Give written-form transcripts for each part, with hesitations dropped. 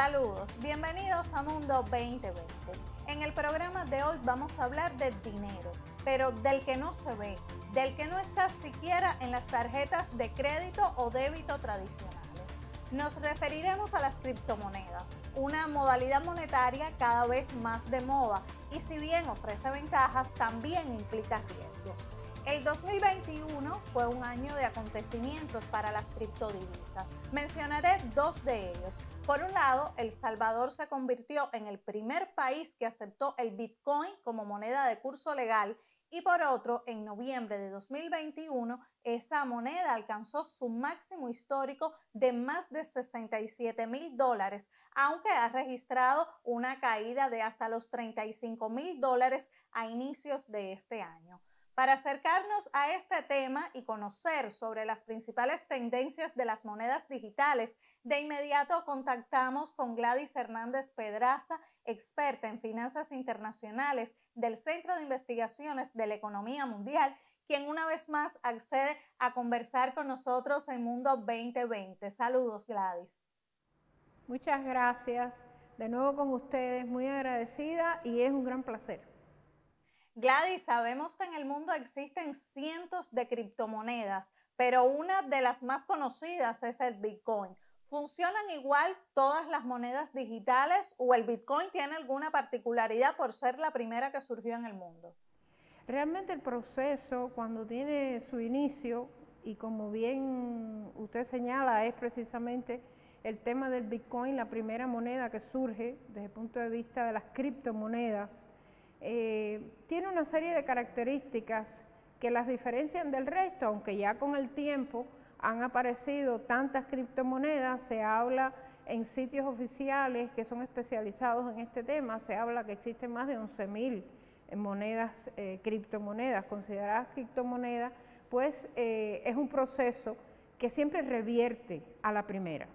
Saludos, bienvenidos a Mundo 2020. En el programa de hoy vamos a hablar de dinero, pero del que no se ve, del que no está siquiera en las tarjetas de crédito o débito tradicionales. Nos referiremos a las criptomonedas, una modalidad monetaria cada vez más de moda y si bien ofrece ventajas, también implica riesgos. El 2021 fue un año de acontecimientos para las criptodivisas. Mencionaré dos de ellos. Por un lado, El Salvador se convirtió en el primer país que aceptó el Bitcoin como moneda de curso legal y por otro, en noviembre de 2021, esa moneda alcanzó su máximo histórico de más de $67,000, aunque ha registrado una caída de hasta los $35,000 a inicios de este año. Para acercarnos a este tema y conocer sobre las principales tendencias de las monedas digitales, de inmediato contactamos con Gladys Hernández Pedraza, experta en finanzas internacionales del Centro de Investigaciones de la Economía Mundial, quien una vez más accede a conversar con nosotros en Mundo 2020. Saludos, Gladys. Muchas gracias. De nuevo con ustedes, muy agradecida y es un gran placer. Gladys, sabemos que en el mundo existen cientos de criptomonedas, pero una de las más conocidas es el Bitcoin. ¿Funcionan igual todas las monedas digitales o el Bitcoin tiene alguna particularidad por ser la primera que surgió en el mundo? Realmente el proceso, cuando tiene su inicio, y como bien usted señala, es precisamente el tema del Bitcoin, la primera moneda que surge desde el punto de vista de las criptomonedas. Tiene una serie de características que las diferencian del resto, aunque ya con el tiempo han aparecido tantas criptomonedas, se habla en sitios oficiales que son especializados en este tema, se habla que existen más de 11,000 monedas, criptomonedas, consideradas criptomonedas, pues es un proceso que siempre revierte a la primera.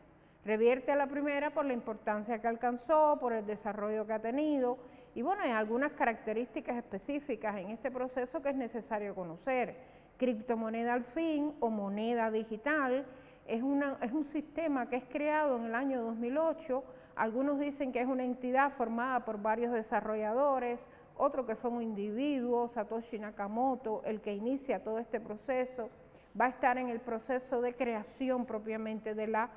Revierte a la primera por la importancia que alcanzó, por el desarrollo que ha tenido y bueno, hay algunas características específicas en este proceso que es necesario conocer. Criptomoneda al fin o moneda digital es un sistema que es creado en el año 2008, algunos dicen que es una entidad formada por varios desarrolladores, otro que fue un individuo, Satoshi Nakamoto, el que inicia todo este proceso, va a estar en el proceso de creación propiamente de la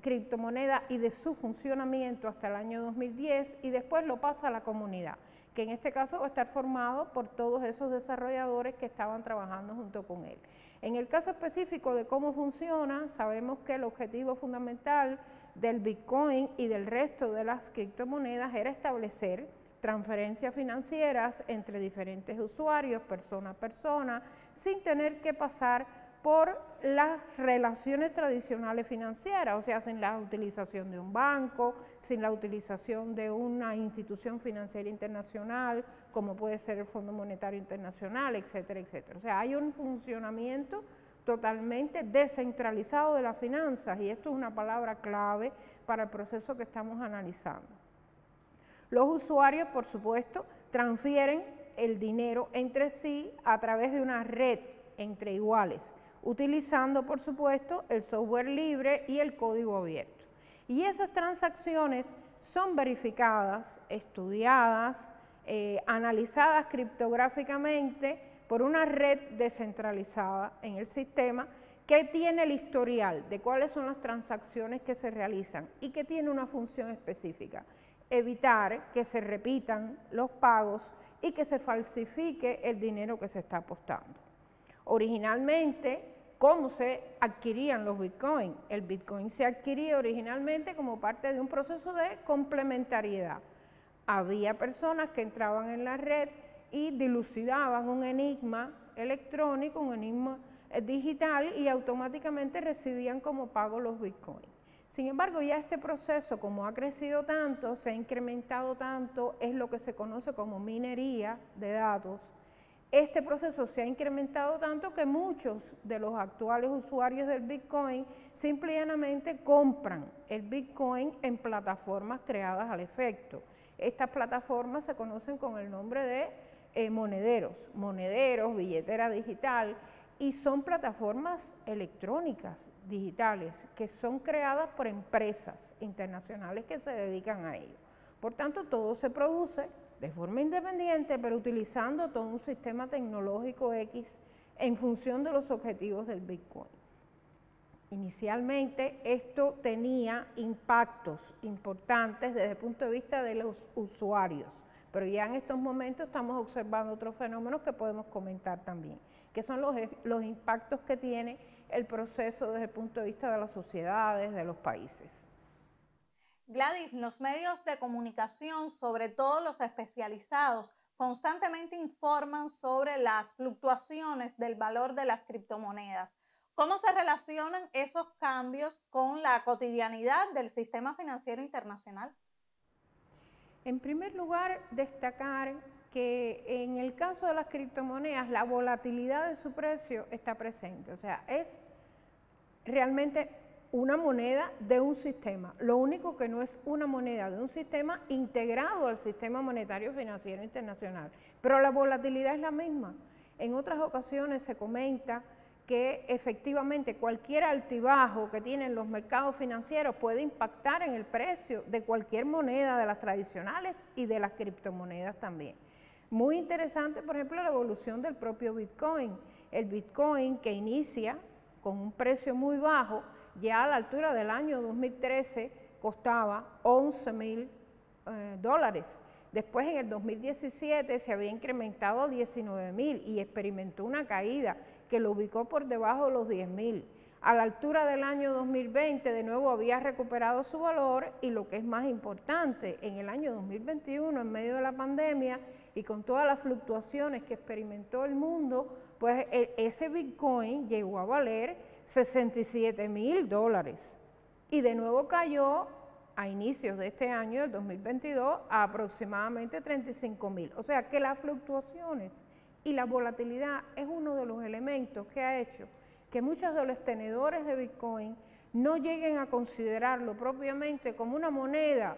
criptomoneda y de su funcionamiento hasta el año 2010 y después lo pasa a la comunidad, que en este caso va a estar formado por todos esos desarrolladores que estaban trabajando junto con él. En el caso específico de cómo funciona, sabemos que el objetivo fundamental del Bitcoin y del resto de las criptomonedas era establecer transferencias financieras entre diferentes usuarios, persona a persona, sin tener que pasar por las relaciones tradicionales financieras, o sea, sin la utilización de un banco, sin la utilización de una institución financiera internacional, como puede ser el Fondo Monetario Internacional, etcétera, etcétera. O sea, hay un funcionamiento totalmente descentralizado de las finanzas y esto es una palabra clave para el proceso que estamos analizando. Los usuarios, por supuesto, transfieren el dinero entre sí a través de una red entre iguales, utilizando, por supuesto, el software libre y el código abierto. Y esas transacciones son verificadas, estudiadas, analizadas criptográficamente por una red descentralizada en el sistema que tiene el historial de cuáles son las transacciones que se realizan y que tiene una función específica: evitar que se repitan los pagos y que se falsifique el dinero que se está apostando. Originalmente, ¿cómo se adquirían los Bitcoin? El Bitcoin se adquiría originalmente como parte de un proceso de complementariedad. Había personas que entraban en la red y dilucidaban un enigma electrónico, un enigma digital y automáticamente recibían como pago los Bitcoin. Sin embargo, ya este proceso, como ha crecido tanto, se ha incrementado tanto, es lo que se conoce como minería de datos. Este proceso se ha incrementado tanto que muchos de los actuales usuarios del Bitcoin simplemente compran el Bitcoin en plataformas creadas al efecto. Estas plataformas se conocen con el nombre de monederos, billetera digital, y son plataformas electrónicas, digitales, que son creadas por empresas internacionales que se dedican a ello. Por tanto, todo se produce de forma independiente, pero utilizando todo un sistema tecnológico X en función de los objetivos del Bitcoin. Inicialmente esto tenía impactos importantes desde el punto de vista de los usuarios, pero ya en estos momentos estamos observando otros fenómenos que podemos comentar también, que son los impactos que tiene el proceso desde el punto de vista de las sociedades, de los países. Gladys, los medios de comunicación, sobre todo los especializados, constantemente informan sobre las fluctuaciones del valor de las criptomonedas. ¿Cómo se relacionan esos cambios con la cotidianidad del sistema financiero internacional? En primer lugar, destacar que en el caso de las criptomonedas, la volatilidad de su precio está presente. O sea, es realmente una moneda de un sistema. Lo único que no es una moneda de un sistema integrado al sistema monetario financiero internacional. Pero la volatilidad es la misma. En otras ocasiones se comenta que efectivamente cualquier altibajo que tienen los mercados financieros puede impactar en el precio de cualquier moneda de las tradicionales y de las criptomonedas también. Muy interesante, por ejemplo, la evolución del propio Bitcoin. El Bitcoin que inicia con un precio muy bajo, ya a la altura del año 2013 costaba $11,000. Después en el 2017 se había incrementado a 19,000 y experimentó una caída que lo ubicó por debajo de los 10,000. A la altura del año 2020 de nuevo había recuperado su valor y lo que es más importante, en el año 2021 en medio de la pandemia y con todas las fluctuaciones que experimentó el mundo, pues ese Bitcoin llegó a valer $67,000 y de nuevo cayó a inicios de este año, el 2022, a aproximadamente 35,000. O sea que las fluctuaciones y la volatilidad es uno de los elementos que ha hecho que muchos de los tenedores de Bitcoin no lleguen a considerarlo propiamente como una moneda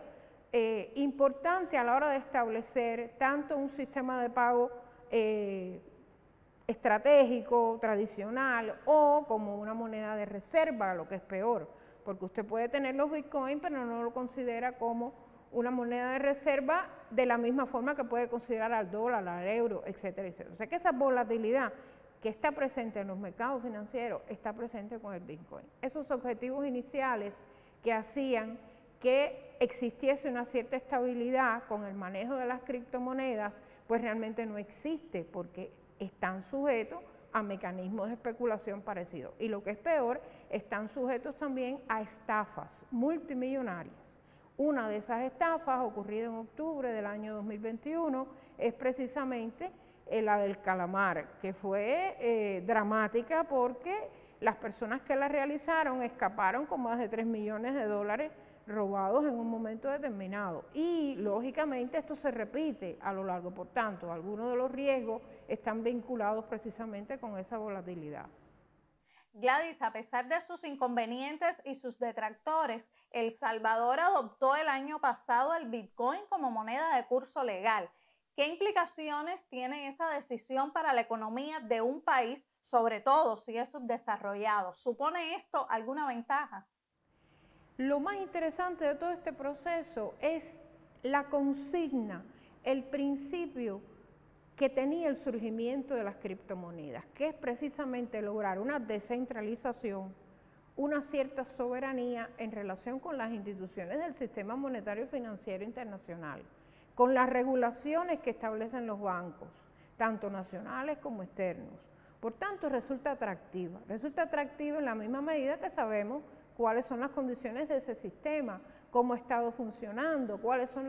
importante a la hora de establecer tanto un sistema de pago estratégico, tradicional, o como una moneda de reserva, lo que es peor. Porque usted puede tener los Bitcoin, pero no lo considera como una moneda de reserva de la misma forma que puede considerar al dólar, al euro, etcétera, etcétera. O sea que esa volatilidad que está presente en los mercados financieros está presente con el Bitcoin. Esos objetivos iniciales que hacían que existiese una cierta estabilidad con el manejo de las criptomonedas, pues realmente no existe porque están sujetos a mecanismos de especulación parecidos. Y lo que es peor, están sujetos también a estafas multimillonarias. Una de esas estafas, ocurrida en octubre del año 2021, es precisamente la del calamar, que fue dramática porque las personas que la realizaron escaparon con más de $3 millones robados en un momento determinado. Y lógicamente esto se repite a lo largo, por tanto, algunos de los riesgos están vinculados precisamente con esa volatilidad. Gladys, a pesar de sus inconvenientes y sus detractores, El Salvador adoptó el año pasado el Bitcoin como moneda de curso legal. ¿Qué implicaciones tiene esa decisión para la economía de un país, sobre todo si es subdesarrollado? ¿Supone esto alguna ventaja? Lo más interesante de todo este proceso es la consigna, el principio que tenía el surgimiento de las criptomonedas, que es precisamente lograr una descentralización, una cierta soberanía en relación con las instituciones del sistema monetario financiero internacional, con las regulaciones que establecen los bancos, tanto nacionales como externos. Por tanto, resulta atractiva en la misma medida que sabemos cuáles son las condiciones de ese sistema, cómo ha estado funcionando, cuáles son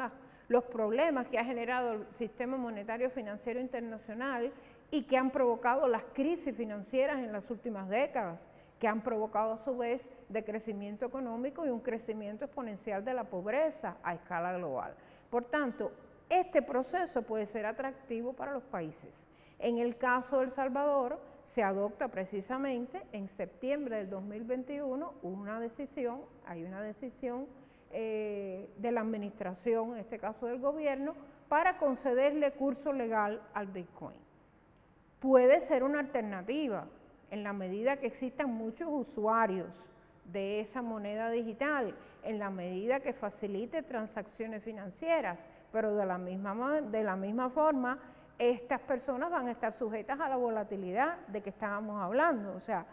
los problemas que ha generado el sistema monetario financiero internacional y que han provocado las crisis financieras en las últimas décadas, que han provocado a su vez decrecimiento económico y un crecimiento exponencial de la pobreza a escala global. Por tanto, este proceso puede ser atractivo para los países. En el caso de El Salvador, se adopta precisamente en septiembre del 2021 hay una decisión de la administración, en este caso del gobierno, para concederle curso legal al Bitcoin. Puede ser una alternativa en la medida que existan muchos usuarios de esa moneda digital, en la medida que facilite transacciones financieras, pero de la misma forma, estas personas van a estar sujetas a la volatilidad de que estábamos hablando, o sea,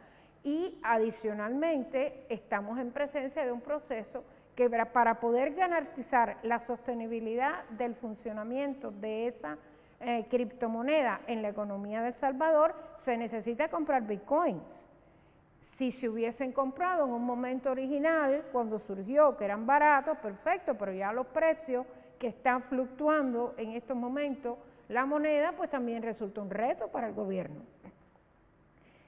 y adicionalmente estamos en presencia de un proceso que para poder garantizar la sostenibilidad del funcionamiento de esa criptomoneda en la economía de El Salvador, se necesita comprar bitcoins. Si se hubiesen comprado en un momento original, cuando surgió, que eran baratos, perfecto, pero ya los precios que están fluctuando en estos momentos, la moneda, pues también resulta un reto para el gobierno.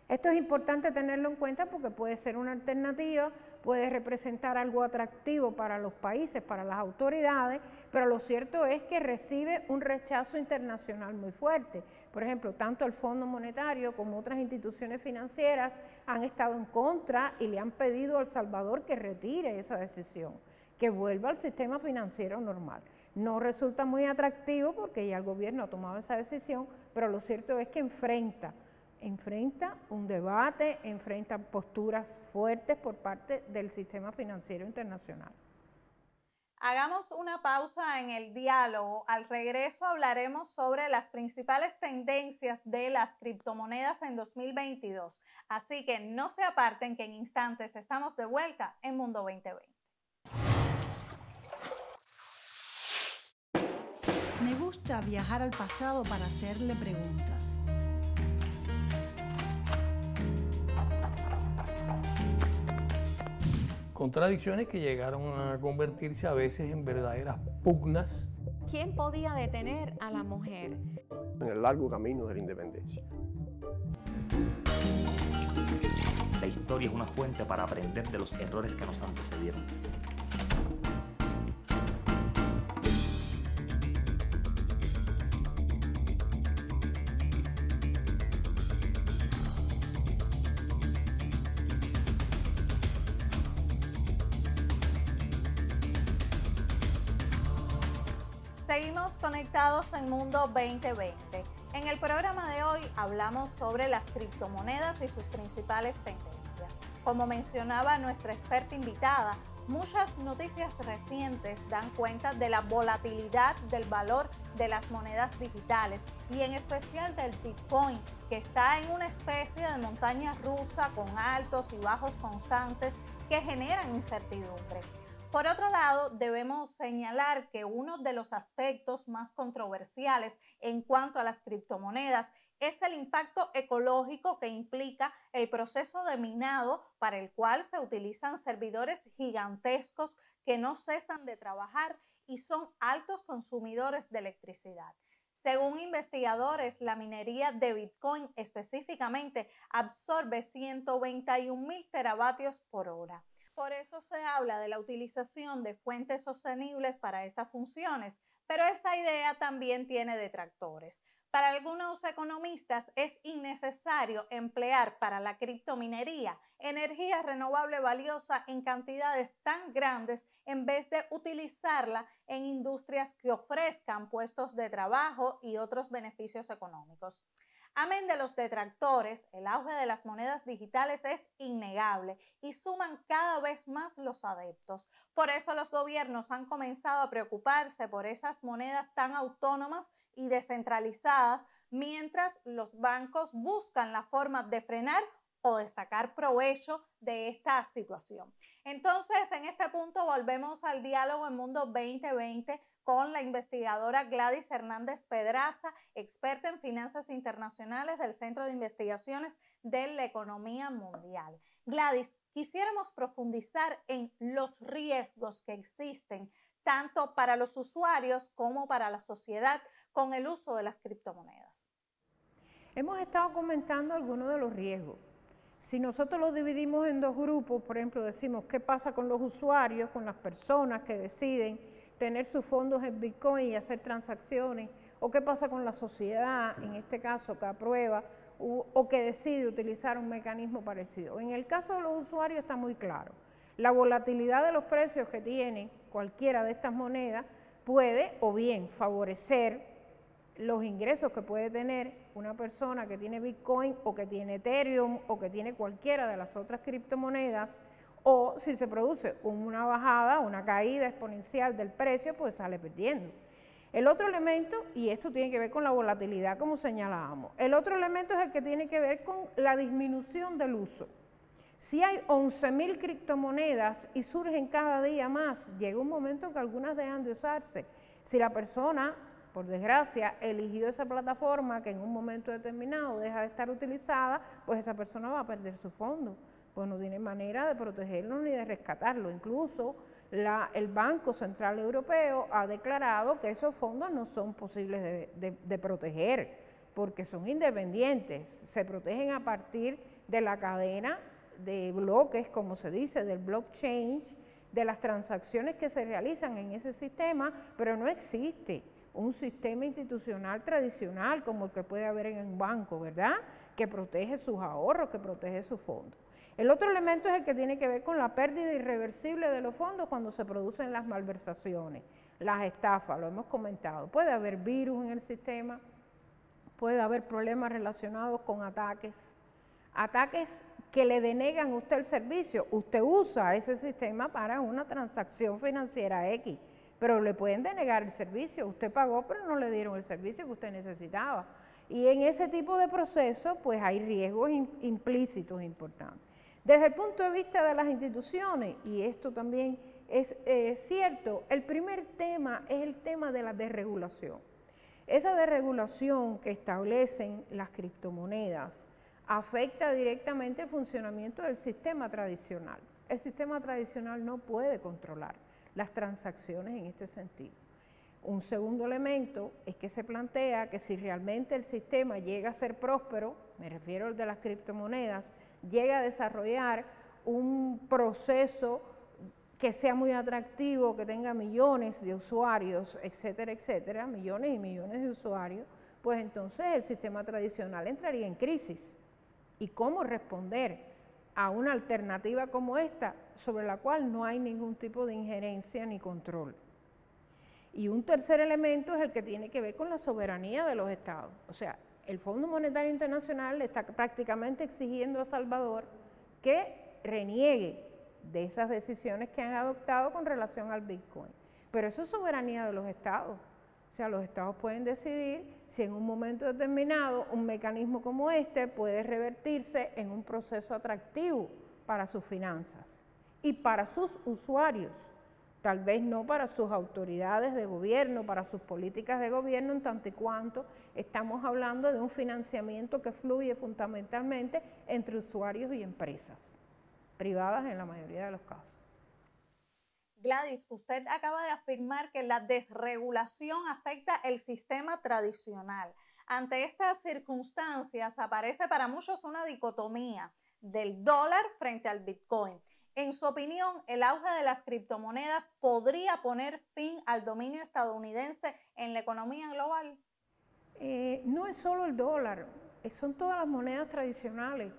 Esto es importante tenerlo en cuenta porque puede ser una alternativa, puede representar algo atractivo para los países, para las autoridades, pero lo cierto es que recibe un rechazo internacional muy fuerte. Por ejemplo, tanto el Fondo Monetario como otras instituciones financieras han estado en contra y le han pedido a El Salvador que retire esa decisión, que vuelva al sistema financiero normal. No resulta muy atractivo porque ya el gobierno ha tomado esa decisión, pero lo cierto es que enfrenta un debate, enfrenta posturas fuertes por parte del sistema financiero internacional. Hagamos una pausa en el diálogo. Al regreso hablaremos sobre las principales tendencias de las criptomonedas en 2022. Así que no se aparten, que en instantes estamos de vuelta en Mundo 2020. Me gusta viajar al pasado para hacerle preguntas. Contradicciones que llegaron a convertirse a veces en verdaderas pugnas. ¿Quién podía detener a la mujer en el largo camino de la independencia? La historia es una fuente para aprender de los errores que nos antecedieron. Seguimos conectados en Mundo 2020. En el programa de hoy hablamos sobre las criptomonedas y sus principales tendencias. Como mencionaba nuestra experta invitada, muchas noticias recientes dan cuenta de la volatilidad del valor de las monedas digitales y en especial del Bitcoin, que está en una especie de montaña rusa con altos y bajos constantes que generan incertidumbre. Por otro lado, debemos señalar que uno de los aspectos más controversiales en cuanto a las criptomonedas es el impacto ecológico que implica el proceso de minado, para el cual se utilizan servidores gigantescos que no cesan de trabajar y son altos consumidores de electricidad. Según investigadores, la minería de Bitcoin específicamente absorbe 121.000 teravatios por hora. Por eso se habla de la utilización de fuentes sostenibles para esas funciones, pero esta idea también tiene detractores. Para algunos economistas es innecesario emplear para la criptominería energía renovable valiosa en cantidades tan grandes en vez de utilizarla en industrias que ofrezcan puestos de trabajo y otros beneficios económicos. Amén de los detractores, el auge de las monedas digitales es innegable y suman cada vez más los adeptos. Por eso los gobiernos han comenzado a preocuparse por esas monedas tan autónomas y descentralizadas, mientras los bancos buscan la forma de frenar o de sacar provecho de esta situación. Entonces, en este punto volvemos al diálogo en Mundo 2020 con la investigadora Gladys Hernández Pedraza, experta en finanzas internacionales del Centro de Investigaciones de la Economía Mundial. Gladys, quisiéramos profundizar en los riesgos que existen tanto para los usuarios como para la sociedad con el uso de las criptomonedas. Hemos estado comentando algunos de los riesgos. Si nosotros los dividimos en dos grupos, por ejemplo, decimos qué pasa con los usuarios, con las personas que deciden tener sus fondos en Bitcoin y hacer transacciones, o qué pasa con la sociedad, en este caso que aprueba o que decide utilizar un mecanismo parecido. En el caso de los usuarios está muy claro. La volatilidad de los precios que tiene cualquiera de estas monedas puede o bien favorecer los ingresos que puede tener una persona que tiene Bitcoin o que tiene Ethereum o que tiene cualquiera de las otras criptomonedas, o si se produce una bajada, una caída exponencial del precio, pues sale perdiendo. El otro elemento, y esto tiene que ver con la volatilidad como señalábamos, el otro elemento es el que tiene que ver con la disminución del uso. Si hay 11.000 criptomonedas y surgen cada día más, llega un momento en que algunas dejan de usarse. Si la persona, por desgracia, eligió esa plataforma que en un momento determinado deja de estar utilizada, pues esa persona va a perder su fondo, pues no tiene manera de protegerlo ni de rescatarlo. Incluso el Banco Central Europeo ha declarado que esos fondos no son posibles de proteger, porque son independientes, se protegen a partir de la cadena de bloques, como se dice, del blockchain, de las transacciones que se realizan en ese sistema, pero no existe un sistema institucional tradicional como el que puede haber en un banco, ¿verdad?, que protege sus ahorros, que protege sus fondos. El otro elemento es el que tiene que ver con la pérdida irreversible de los fondos cuando se producen las malversaciones, las estafas, lo hemos comentado. Puede haber virus en el sistema, puede haber problemas relacionados con ataques que le denegan a usted el servicio. Usted usa ese sistema para una transacción financiera X, pero le pueden denegar el servicio. Usted pagó, pero no le dieron el servicio que usted necesitaba. Y en ese tipo de procesos, pues hay riesgos implícitos importantes. Desde el punto de vista de las instituciones, y esto también es cierto, el primer tema es el tema de la desregulación. Esa desregulación que establecen las criptomonedas afecta directamente el funcionamiento del sistema tradicional. El sistema tradicional no puede controlar las transacciones en este sentido. Un segundo elemento es que se plantea que si realmente el sistema llega a ser próspero, me refiero al de las criptomonedas, llega a desarrollar un proceso que sea muy atractivo, que tenga millones de usuarios, etcétera, etcétera, millones y millones de usuarios, pues entonces el sistema tradicional entraría en crisis. ¿Y cómo responder a una alternativa como esta, sobre la cual no hay ningún tipo de injerencia ni control? Y un tercer elemento es el que tiene que ver con la soberanía de los estados. O sea, el Fondo Monetario Internacional le está prácticamente exigiendo a Salvador que reniegue de esas decisiones que han adoptado con relación al Bitcoin. Pero eso es soberanía de los estados. O sea, los estados pueden decidir si en un momento determinado un mecanismo como este puede revertirse en un proceso atractivo para sus finanzas y para sus usuarios, tal vez no para sus autoridades de gobierno, para sus políticas de gobierno, en tanto y cuanto estamos hablando de un financiamiento que fluye fundamentalmente entre usuarios y empresas privadas en la mayoría de los casos. Gladys, usted acaba de afirmar que la desregulación afecta el sistema tradicional. Ante estas circunstancias aparece para muchos una dicotomía del dólar frente al Bitcoin. En su opinión, ¿el auge de las criptomonedas podría poner fin al dominio estadounidense en la economía global? No es solo el dólar, son todas las monedas tradicionales.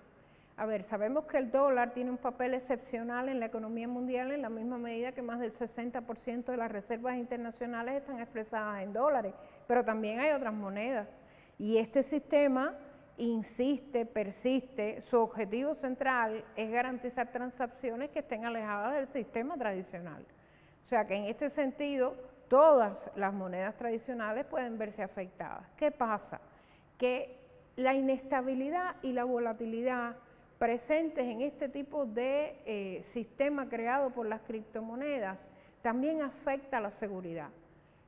A ver, sabemos que el dólar tiene un papel excepcional en la economía mundial en la misma medida que más del 60% de las reservas internacionales están expresadas en dólares, pero también hay otras monedas. Y este sistema insiste, persiste, su objetivo central es garantizar transacciones que estén alejadas del sistema tradicional. O sea que en este sentido, todas las monedas tradicionales pueden verse afectadas. ¿Qué pasa? Que la inestabilidad y la volatilidad presentes en este tipo de sistema creado por las criptomonedas también afecta a la seguridad.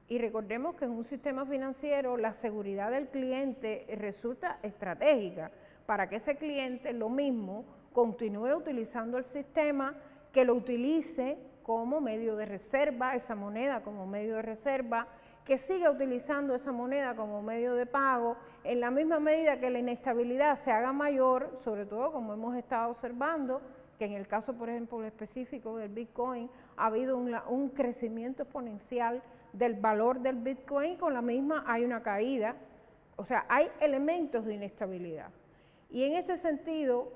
Y recordemos que en un sistema financiero la seguridad del cliente resulta estratégica para que ese cliente lo mismo continúe utilizando el sistema, que lo utilice como medio de reserva, esa moneda como medio de reserva, que siga utilizando esa moneda como medio de pago, en la misma medida que la inestabilidad se haga mayor, sobre todo como hemos estado observando, que en el caso, por ejemplo, específico del Bitcoin, ha habido un crecimiento exponencial del valor del Bitcoin, con la misma hay una caída, o sea, hay elementos de inestabilidad. Y en este sentido,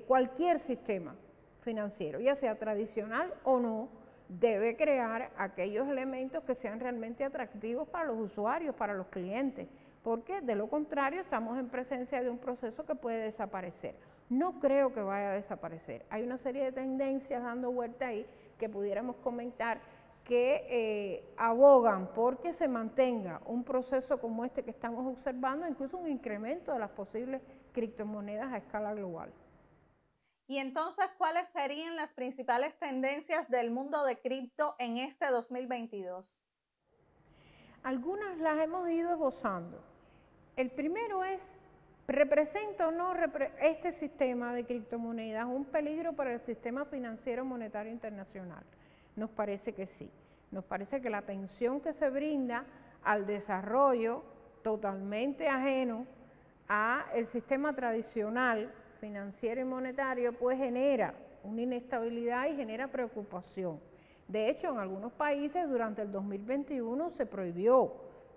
cualquier sistema financiero, ya sea tradicional o no, debe crear aquellos elementos que sean realmente atractivos para los usuarios, para los clientes, porque de lo contrario estamos en presencia de un proceso que puede desaparecer. No creo que vaya a desaparecer. Hay una serie de tendencias dando vuelta ahí que pudiéramos comentar que abogan porque se mantenga un proceso como este que estamos observando, incluso un incremento de las posibles criptomonedas a escala global. Y entonces, ¿cuáles serían las principales tendencias del mundo de cripto en este 2022? Algunas las hemos ido esbozando. El primero es, ¿representa o no este sistema de criptomonedas un peligro para el sistema financiero monetario internacional? Nos parece que sí. Nos parece que la atención que se brinda al desarrollo totalmente ajeno al sistema tradicional financiero y monetario, pues genera una inestabilidad y genera preocupación. De hecho, en algunos países durante el 2021 se prohibió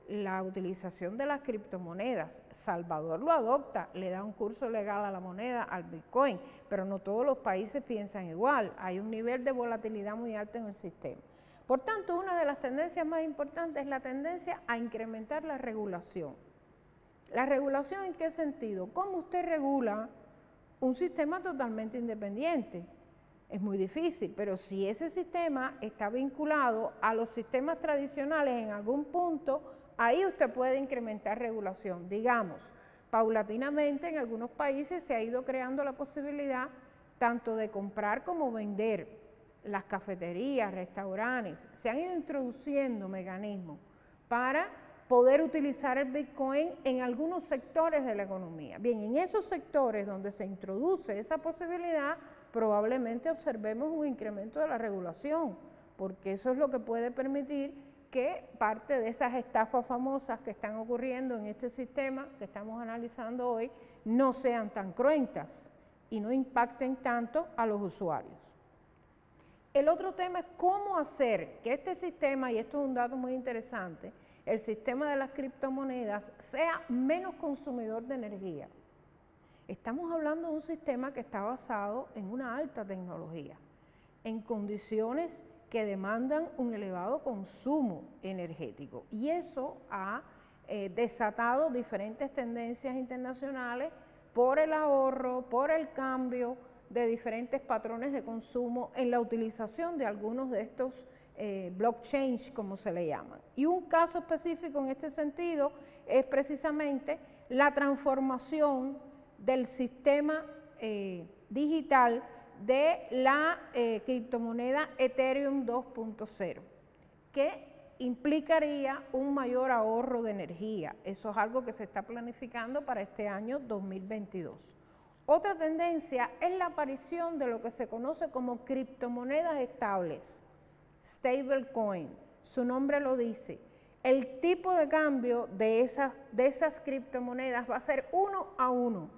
la utilización de las criptomonedas. Salvador lo adopta, le da un curso legal a la moneda, al Bitcoin, pero no todos los países piensan igual. Hay un nivel de volatilidad muy alto en el sistema. Por tanto, una de las tendencias más importantes es la tendencia a incrementar la regulación. ¿La regulación en qué sentido? ¿Cómo usted regula un sistema totalmente independiente? Es muy difícil, pero si ese sistema está vinculado a los sistemas tradicionales en algún punto, ahí usted puede incrementar regulación. Digamos, paulatinamente en algunos países se ha ido creando la posibilidad tanto de comprar como vender. Las cafeterías, restaurantes, se han ido introduciendo mecanismos para poder utilizar el Bitcoin en algunos sectores de la economía. Bien, en esos sectores donde se introduce esa posibilidad, probablemente observemos un incremento de la regulación, porque eso es lo que puede permitir que parte de esas estafas famosas que están ocurriendo en este sistema que estamos analizando hoy no sean tan cruentas y no impacten tanto a los usuarios. El otro tema es cómo hacer que este sistema, y esto es un dato muy interesante, el sistema de las criptomonedas sea menos consumidor de energía. Estamos hablando de un sistema que está basado en una alta tecnología, en condiciones que demandan un elevado consumo energético. Y eso ha desatado diferentes tendencias internacionales por el ahorro, por el cambio de diferentes patrones de consumo en la utilización de algunos de estos blockchains, como se le llaman. Y un caso específico en este sentido es precisamente la transformación del sistema digital de la criptomoneda Ethereum 2.0, que implicaría un mayor ahorro de energía. Eso es algo que se está planificando para este año 2022. Otra tendencia es la aparición de lo que se conoce como criptomonedas estables, stablecoin. Su nombre lo dice. El tipo de cambio de esas criptomonedas va a ser 1 a 1.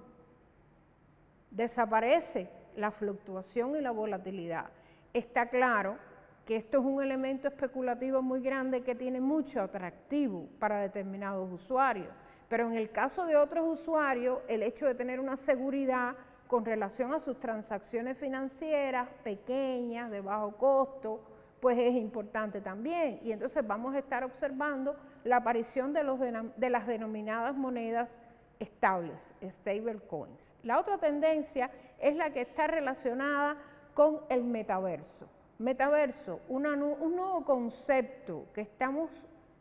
Desaparece la fluctuación y la volatilidad. Está claro que esto es un elemento especulativo muy grande que tiene mucho atractivo para determinados usuarios, pero en el caso de otros usuarios, el hecho de tener una seguridad con relación a sus transacciones financieras pequeñas, de bajo costo, pues es importante también. Y entonces vamos a estar observando la aparición de las denominadas monedas estables, stablecoins. La otra tendencia es la que está relacionada con el metaverso. Metaverso, un nuevo concepto que estamos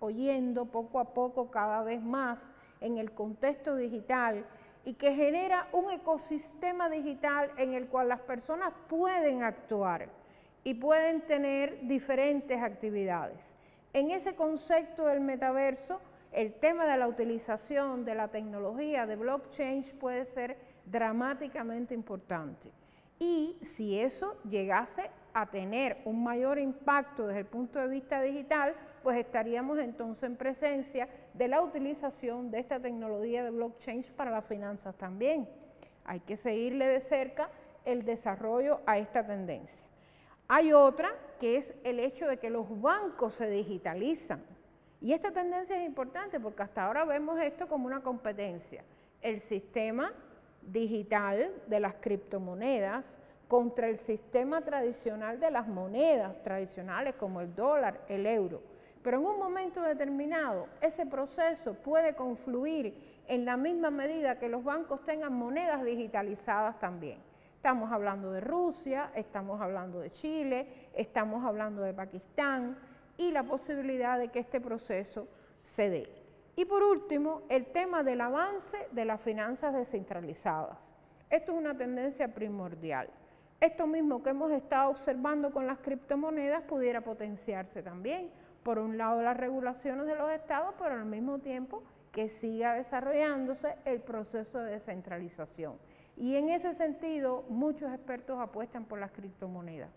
oyendo poco a poco cada vez más en el contexto digital y que genera un ecosistema digital en el cual las personas pueden actuar y pueden tener diferentes actividades. En ese concepto del metaverso, el tema de la utilización de la tecnología de blockchain puede ser dramáticamente importante. Y si eso llegase a tener un mayor impacto desde el punto de vista digital, pues estaríamos entonces en presencia de la utilización de esta tecnología de blockchain para las finanzas también. Hay que seguirle de cerca el desarrollo a esta tendencia. Hay otra que es el hecho de que los bancos se digitalizan. Y esta tendencia es importante porque hasta ahora vemos esto como una competencia. El sistema digital de las criptomonedas contra el sistema tradicional de las monedas tradicionales como el dólar, el euro. Pero en un momento determinado, ese proceso puede confluir en la misma medida que los bancos tengan monedas digitalizadas también. Estamos hablando de Rusia, estamos hablando de Chile, estamos hablando de Pakistán y la posibilidad de que este proceso se dé. Y por último, el tema del avance de las finanzas descentralizadas. Esto es una tendencia primordial. Esto mismo que hemos estado observando con las criptomonedas pudiera potenciarse también. Por un lado, las regulaciones de los estados, pero al mismo tiempo que siga desarrollándose el proceso de descentralización. Y en ese sentido, muchos expertos apuestan por las criptomonedas.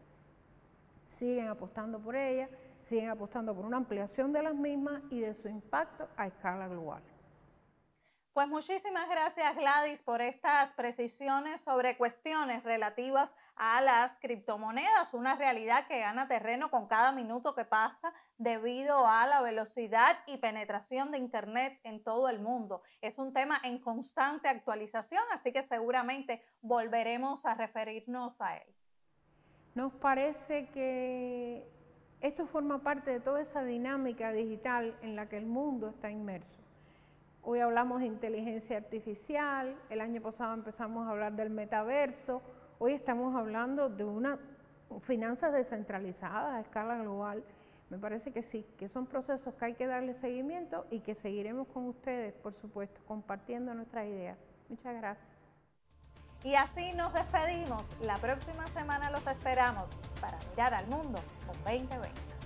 Siguen apostando por ellas, siguen apostando por una ampliación de las mismas y de su impacto a escala global. Pues muchísimas gracias, Gladys, por estas precisiones sobre cuestiones relativas a las criptomonedas, una realidad que gana terreno con cada minuto que pasa debido a la velocidad y penetración de Internet en todo el mundo. Es un tema en constante actualización, así que seguramente volveremos a referirnos a él. Nos parece que esto forma parte de toda esa dinámica digital en la que el mundo está inmerso. Hoy hablamos de inteligencia artificial, el año pasado empezamos a hablar del metaverso, hoy estamos hablando de una finanzas descentralizadas a escala global. Me parece que sí, que son procesos que hay que darle seguimiento y que seguiremos con ustedes, por supuesto, compartiendo nuestras ideas. Muchas gracias. Y así nos despedimos. La próxima semana los esperamos para mirar al mundo con 2020.